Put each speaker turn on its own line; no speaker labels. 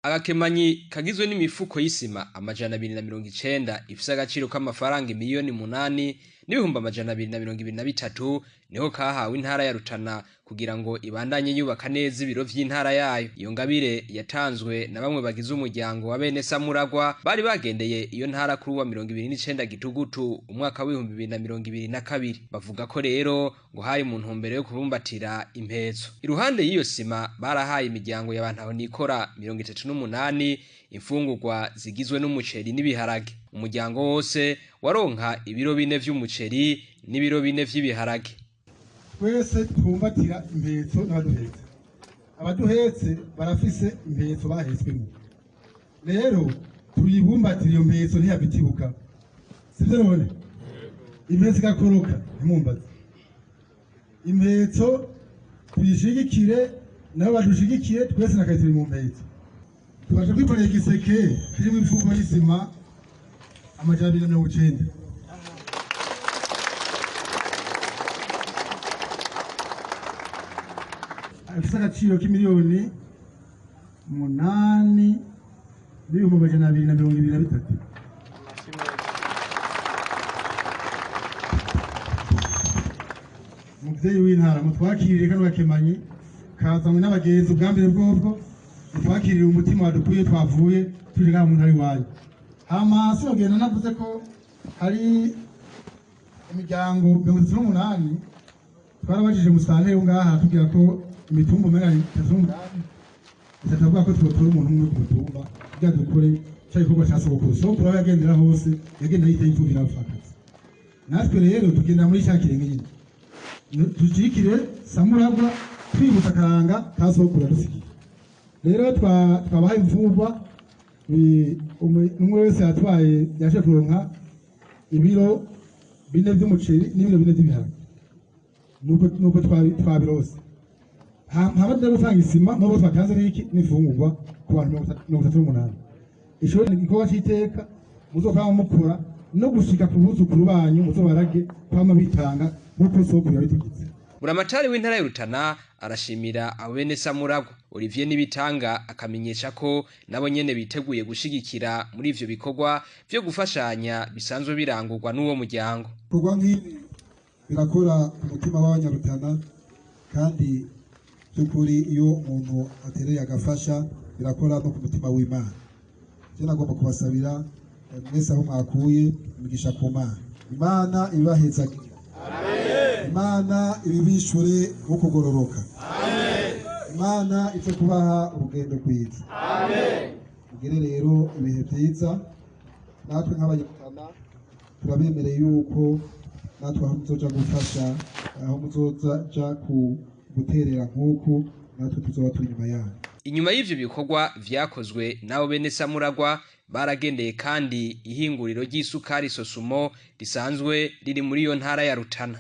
Agakemanyi kagizwe n'imifuko y'isima amajana 290 ifise agaciro k'amafaranga miliyoni 8 n'ibihumbi amajana 223 niho kahawe intara ya Rutana kugira ngo ibandanye yubaka neza ibiro vy'intara yayo. Iyo ngabire yatanzwe na bamwe bagize umuryango wa bene Samuragwa bari bagendeye iyo ntara kuri wa 29 Gitugutu umwaka wa 2022. Bavuga ko rero ngo hari mu ntumbero yo kubumbatira impezo. Iruhande y'iyo sima barahaye imiryango y'abantu aho nikora 38 imfungurwa zigizwe n'umuceri n'ibiharage. Umuryango wose waronka ibiro 4 vy'umuceri n'ibiro 4 vy'ibiharage.
Twese twumbatira impezo n'abaduhetse. Abaduhetse barafise impezo bahetswemo. Rero tuyibumbatira iyo mpezo ntiyabitibuka. Sivyo none? Impezo gakoroka ntimumbaze. Impezo tuyishigikire nabo badushigikiye twese nakayitiri mu mpezo. Tubaje kwikorera igiseke kirimo imfuko y'isima amajana 290. Afise agaciro k'imiliyoni 8 n'ibihumbi amajana 223. Muvyeyi w'intara mutwakirire kano gakemanyi kazanywe n'abagenzi ubwambere bwobwo twakirira umutima wadukuye twavuye tuje ngaha mu ntara iwanyu. Hama sogenda navuze ko hari imiryango 38 twarabajije musanteri ngaha tugira ko imitumba mera 38 tatavuga ko twotora umuntu umwe ku mutumba kugira dukore cyo gikorwa cya sokuru yagendera hose yagenda yita imfubi n'abafakazi. Natwe rero tugenda muri cyakirenge nyine tujikire Samuragwa twibutsa karanga ka sokuru dusigiye. Rero twabahaye imfungwa umwe wese yatwaye yaje kuronka ibiro 4 by'umuceri n'ibiro 4 by'ibiharage. Nuko twabirose. Habadde gutanga isima n'ubu twatanze n'ifungurwa ku bantu 38. Ishuri igikorwa cy'iteka muzokama mukora no gushika ku buzukuru banyu muzobarage kwama bitanga nk'uko sokuru yabitugize.
Buramatari w'intara ya Rutana arashimira abene Samuragwa. Olivier Nibitanga akamenyesha ko nabo nyene biteguye gushigikira muri ivyo bikorwa vyo gufashanya bisanzwe birangurwa n'uwo muryango.
Kurwa nk'ibi birakora ku mutima w'abanyarutana kandi by'ukuri iyo umuntu atereye agafasha birakora no ku mutima w'Imana. Je nagomba kubasabira mwese aho mwakuye umugisha ku Mana. Imana ibaheza. Imana ibibishure nko kugororoka. Imana ipfe kubaha urugendo rwiza. Mugire rero ibihe byiza. Natwe nk'abanyarutana turabemereye yuko natwe aho muzoja gufasha aho muzoja guterera nk'uko natwe tuzoba turi inyuma yanyu.
Inyuma y'ivyo bikorwa vyakozwe nabo bene Samuragwa baragendeye kandi ihinguriro ry'isukari Sosumo risanzwe riri muri iyo ntara ya Rutana.